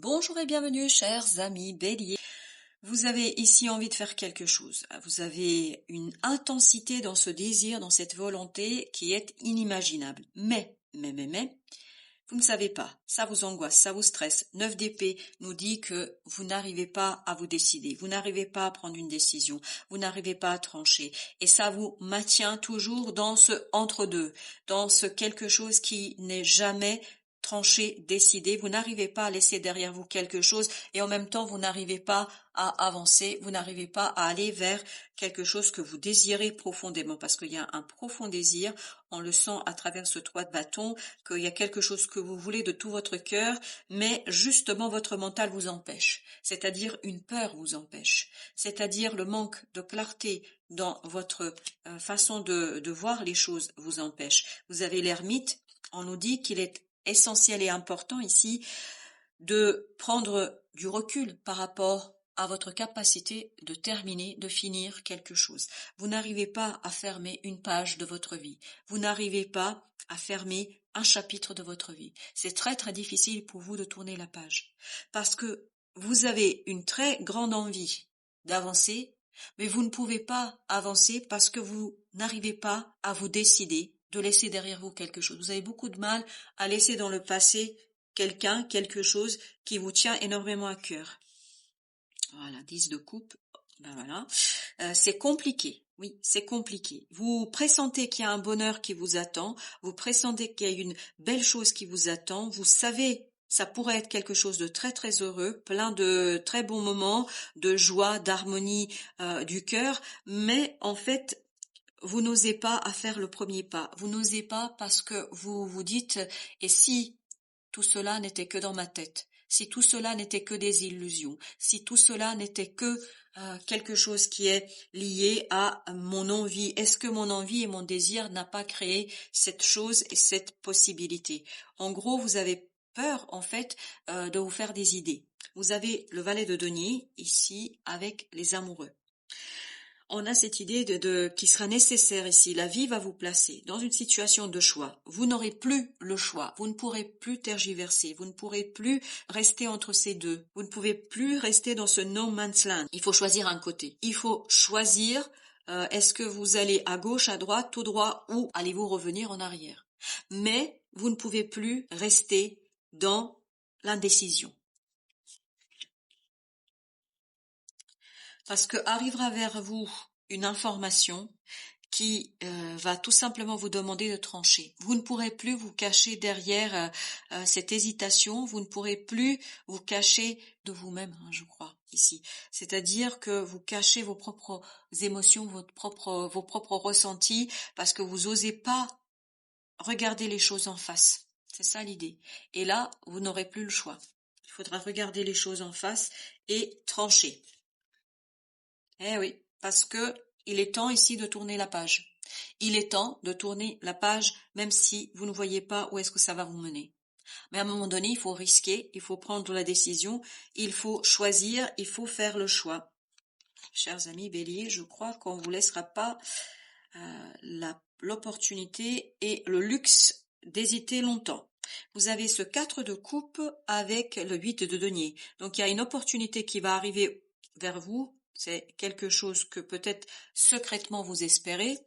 Bonjour et bienvenue, chers amis béliers. Vous avez ici envie de faire quelque chose. Vous avez une intensité dans ce désir, dans cette volonté qui est inimaginable. Mais, vous ne savez pas. Ça vous angoisse, ça vous stresse. 9 d'épée nous dit que vous n'arrivez pas à vous décider. Vous n'arrivez pas à prendre une décision. Vous n'arrivez pas à trancher. Et ça vous maintient toujours dans ce entre-deux, dans ce quelque chose qui n'est jamais tranché, décidé. Vous n'arrivez pas à laisser derrière vous quelque chose et en même temps vous n'arrivez pas à avancer, vous n'arrivez pas à aller vers quelque chose que vous désirez profondément parce qu'il y a un profond désir, on le sent à travers ce 3 de bâton, qu'il y a quelque chose que vous voulez de tout votre cœur, mais justement votre mental vous empêche, c'est-à-dire une peur vous empêche, c'est-à-dire le manque de clarté dans votre façon de voir les choses vous empêche. Vous avez l'ermite, on nous dit qu'il est essentiel et important ici de prendre du recul par rapport à votre capacité de terminer, de finir quelque chose. Vous n'arrivez pas à fermer une page de votre vie. Vous n'arrivez pas à fermer un chapitre de votre vie. C'est très très difficile pour vous de tourner la page parce que vous avez une très grande envie d'avancer, mais vous ne pouvez pas avancer parce que vous n'arrivez pas à vous décider de laisser derrière vous quelque chose. Vous avez beaucoup de mal à laisser dans le passé quelqu'un, quelque chose qui vous tient énormément à cœur. Voilà, 10 de coupe. Ben voilà. C'est compliqué. Oui, c'est compliqué. Vous pressentez qu'il y a un bonheur qui vous attend. Vous pressentez qu'il y a une belle chose qui vous attend. Vous savez, ça pourrait être quelque chose de très très heureux, plein de très bons moments, de joie, d'harmonie du cœur. Mais en fait, vous n'osez pas à faire le premier pas. Vous n'osez pas parce que vous vous dites, et si tout cela n'était que dans ma tête, si tout cela n'était que des illusions, si tout cela n'était que quelque chose qui est lié à mon envie, est-ce que mon envie et mon désir n'a pas créé cette chose et cette possibilité? En gros, vous avez peur en fait de vous faire des idées. Vous avez le valet de denier ici avec les amoureux. On a cette idée qui sera nécessaire ici. La vie va vous placer dans une situation de choix. Vous n'aurez plus le choix. Vous ne pourrez plus tergiverser. Vous ne pourrez plus rester entre ces deux. Vous ne pouvez plus rester dans ce no man's land. Il faut choisir un côté. Il faut choisir, est-ce que vous allez à gauche, à droite, tout droit, ou allez-vous revenir en arrière? Mais vous ne pouvez plus rester dans l'indécision. Parce que arrivera vers vous une information qui va tout simplement vous demander de trancher. Vous ne pourrez plus vous cacher derrière cette hésitation, vous ne pourrez plus vous cacher de vous-même, hein, je crois, ici. C'est-à-dire que vous cachez vos propres émotions, vos propres ressentis, parce que vous n'osez pas regarder les choses en face. C'est ça l'idée. Et là, vous n'aurez plus le choix. Il faudra regarder les choses en face et trancher. Eh oui, parce que il est temps ici de tourner la page. Il est temps de tourner la page, même si vous ne voyez pas où est-ce que ça va vous mener. Mais à un moment donné, il faut risquer, il faut prendre la décision, il faut choisir, il faut faire le choix. Chers amis béliers, je crois qu'on ne vous laissera pas l'opportunité et le luxe d'hésiter longtemps. Vous avez ce 4 de coupe avec le 8 de denier. Donc il y a une opportunité qui va arriver vers vous. C'est quelque chose que peut-être secrètement vous espérez.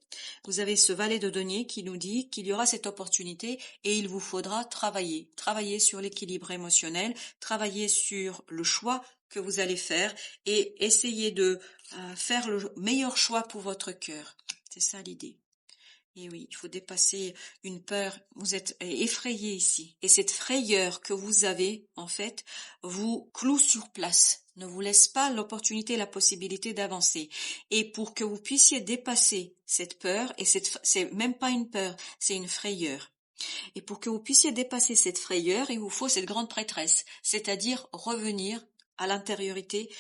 Vous avez ce valet de denier qui nous dit qu'il y aura cette opportunité et il vous faudra travailler. Travailler sur l'équilibre émotionnel, travailler sur le choix que vous allez faire et essayer de faire le meilleur choix pour votre cœur. C'est ça l'idée. Et oui, il faut dépasser une peur. Vous êtes effrayé ici. Et cette frayeur que vous avez, en fait, vous cloue sur place. Ne vous laisse pas l'opportunité, la possibilité d'avancer. Et pour que vous puissiez dépasser cette peur, et c'est même pas une peur, c'est une frayeur. Et pour que vous puissiez dépasser cette frayeur, il vous faut cette grande prêtresse, c'est-à-dire revenir à l'intériorité.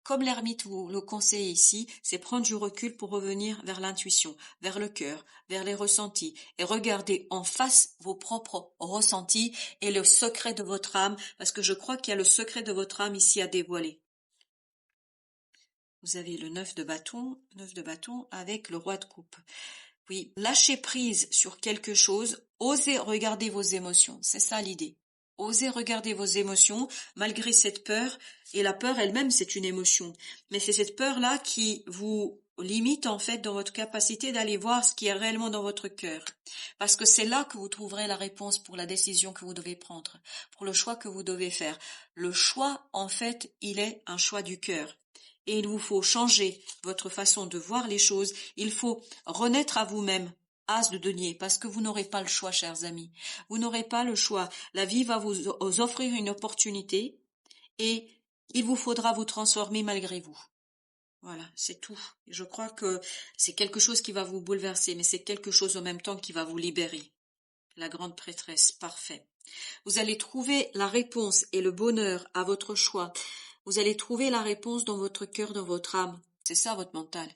Comme l'ermite vous le conseille ici, c'est prendre du recul pour revenir vers l'intuition, vers le cœur, vers les ressentis et regarder en face vos propres ressentis et le secret de votre âme, parce que je crois qu'il y a le secret de votre âme ici à dévoiler. Vous avez le 9 de bâton avec le roi de coupe. Oui, lâchez prise sur quelque chose, osez regarder vos émotions, c'est ça l'idée. Osez regarder vos émotions malgré cette peur. Et la peur elle-même, c'est une émotion. Mais c'est cette peur-là qui vous limite en fait dans votre capacité d'aller voir ce qui est réellement dans votre cœur. Parce que c'est là que vous trouverez la réponse pour la décision que vous devez prendre, pour le choix que vous devez faire. Le choix, en fait, il est un choix du cœur. Et il vous faut changer votre façon de voir les choses. Il faut renaître à vous-même. As de denier, parce que vous n'aurez pas le choix, chers amis. Vous n'aurez pas le choix. La vie va vous offrir une opportunité et il vous faudra vous transformer malgré vous. Voilà, c'est tout. Je crois que c'est quelque chose qui va vous bouleverser, mais c'est quelque chose en même temps qui va vous libérer. La grande prêtresse, parfait. Vous allez trouver la réponse et le bonheur à votre choix. Vous allez trouver la réponse dans votre cœur, dans votre âme. C'est ça votre mental.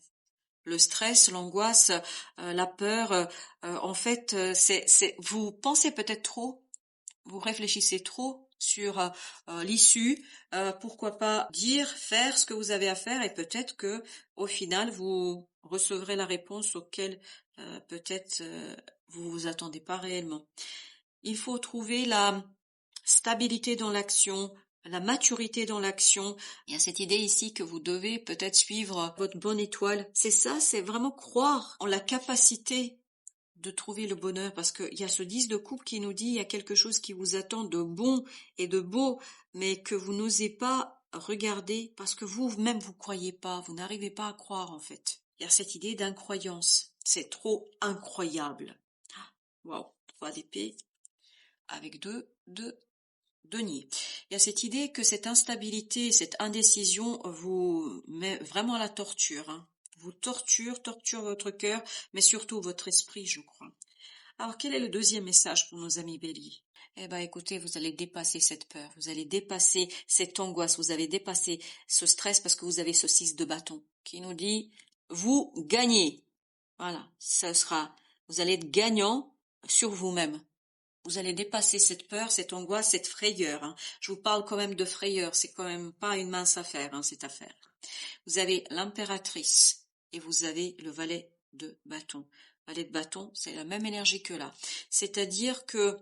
Le stress, l'angoisse, la peur, en fait, vous pensez peut-être trop, vous réfléchissez trop sur l'issue. Pourquoi pas dire, faire ce que vous avez à faire et peut-être que au final vous recevrez la réponse auquel peut-être vous vous attendez pas réellement. Il faut trouver la stabilité dans l'action, la maturité dans l'action. Il y a cette idée ici que vous devez peut-être suivre votre bonne étoile. C'est ça, c'est vraiment croire en la capacité de trouver le bonheur, parce qu'il y a ce 10 de coupe qui nous dit il y a quelque chose qui vous attend de bon et de beau, mais que vous n'osez pas regarder parce que vous-même vous croyez pas, vous n'arrivez pas à croire en fait. Il y a cette idée d'incroyance. C'est trop incroyable. Waouh, 3 d'épée avec deux denier. Il y a cette idée que cette instabilité, cette indécision vous met vraiment à la torture, hein. Vous torture votre cœur, mais surtout votre esprit, je crois. Alors, quel est le deuxième message pour nos amis Bélier? Eh ben, écoutez, vous allez dépasser cette peur, vous allez dépasser cette angoisse, vous allez dépasser ce stress parce que vous avez ce 6 de bâton qui nous dit, vous gagnez. Voilà, vous allez être gagnant sur vous-même. Vous allez dépasser cette peur, cette angoisse, cette frayeur, hein. Je vous parle quand même de frayeur, c'est quand même pas une mince affaire, hein, cette affaire. Vous avez l'impératrice et vous avez le valet de bâton. Valet de bâton, c'est la même énergie que là. C'est-à-dire que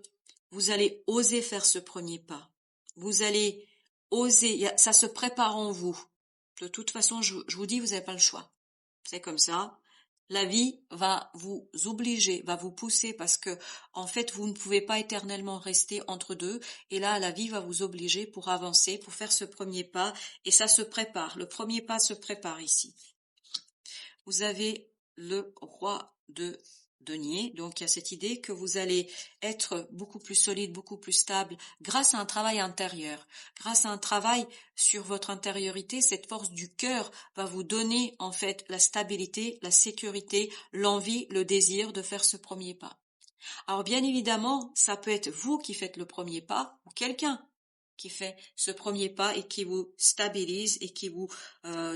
vous allez oser faire ce premier pas. Vous allez oser, ça se prépare en vous. De toute façon, je vous dis, vous n'avez pas le choix. C'est comme ça. La vie va vous obliger, va vous pousser parce que, en fait, vous ne pouvez pas éternellement rester entre deux. Et là, la vie va vous obliger pour avancer, pour faire ce premier pas. Et ça se prépare. Le premier pas se prépare ici. Vous avez le roi de denier. Donc, il y a cette idée que vous allez être beaucoup plus solide, beaucoup plus stable grâce à un travail intérieur. Grâce à un travail sur votre intériorité, cette force du cœur va vous donner en fait la stabilité, la sécurité, l'envie, le désir de faire ce premier pas. Alors, bien évidemment, ça peut être vous qui faites le premier pas ou quelqu'un qui fait ce premier pas et qui vous stabilise et qui vous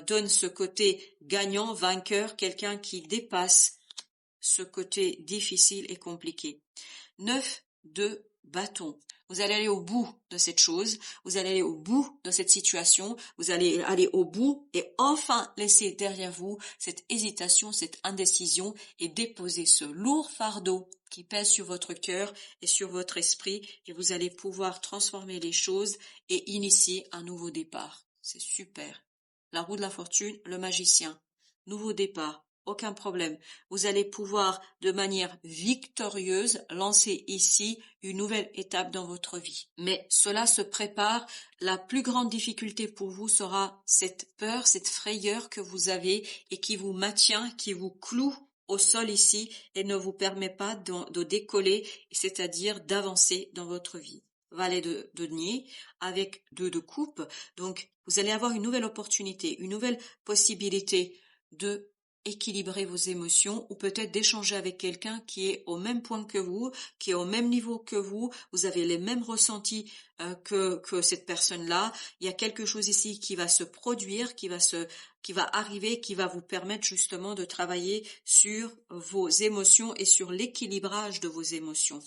donne ce côté gagnant, vainqueur, quelqu'un qui dépasse ce côté difficile et compliqué. 9 de bâton. Vous allez aller au bout de cette chose, vous allez aller au bout de cette situation, vous allez aller au bout et enfin laisser derrière vous cette hésitation, cette indécision et déposer ce lourd fardeau qui pèse sur votre cœur et sur votre esprit et vous allez pouvoir transformer les choses et initier un nouveau départ. C'est super. La roue de la fortune, le magicien. Nouveau départ. Aucun problème. Vous allez pouvoir, de manière victorieuse, lancer ici une nouvelle étape dans votre vie. Mais cela se prépare. La plus grande difficulté pour vous sera cette peur, cette frayeur que vous avez et qui vous maintient, qui vous cloue au sol ici et ne vous permet pas de décoller, c'est-à-dire d'avancer dans votre vie. Valet de denier avec 2 de coupe. Donc, vous allez avoir une nouvelle opportunité, une nouvelle possibilité de équilibrer vos émotions ou peut-être d'échanger avec quelqu'un qui est au même point que vous, qui est au même niveau que vous avez les mêmes ressentis que cette personne-là. Il y a quelque chose ici qui va se produire, qui va arriver, qui va vous permettre justement de travailler sur vos émotions et sur l'équilibrage de vos émotions.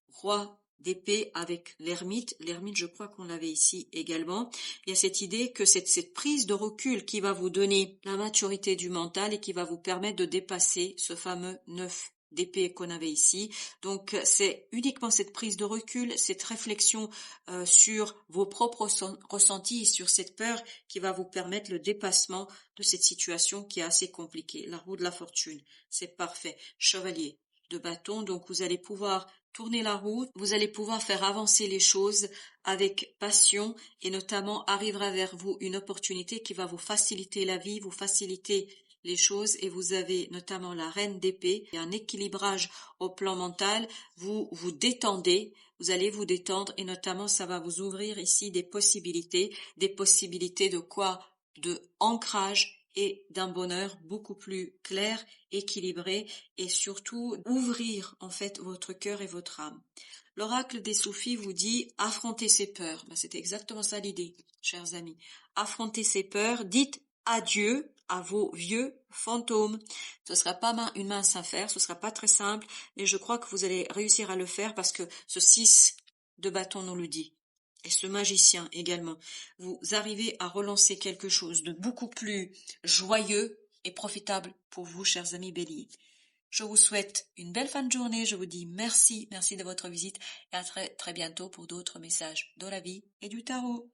Roi d'épée avec l'ermite. L'ermite, je crois qu'on l'avait ici également. Il y a cette idée que cette prise de recul qui va vous donner la maturité du mental et qui va vous permettre de dépasser ce fameux 9 d'épée qu'on avait ici. Donc c'est uniquement cette prise de recul, cette réflexion sur vos propres ressentis et sur cette peur qui va vous permettre le dépassement de cette situation qui est assez compliquée. La roue de la fortune, c'est parfait. Chevalier de bâton, donc vous allez pouvoir tourner la roue, vous allez pouvoir faire avancer les choses avec passion et notamment arrivera vers vous une opportunité qui va vous faciliter la vie, vous faciliter les choses et vous avez notamment la reine d'épée et un équilibrage au plan mental, vous vous détendez, vous allez vous détendre et notamment ça va vous ouvrir ici des possibilités de quoi? De ancrage et d'un bonheur beaucoup plus clair, équilibré et surtout ouvrir en fait votre cœur et votre âme. L'oracle des soufis vous dit affrontez ses peurs. Ben, c'est exactement ça l'idée, chers amis. Affrontez ses peurs, dites adieu à vos vieux fantômes. Ce sera pas une mince affaire, ce sera pas très simple, mais je crois que vous allez réussir à le faire parce que ce 6 de bâton nous le dit. Et ce magicien également. Vous arrivez à relancer quelque chose de beaucoup plus joyeux et profitable pour vous, chers amis béliers. Je vous souhaite une belle fin de journée. Je vous dis merci de votre visite et à très, très bientôt pour d'autres messages de la vie et du tarot.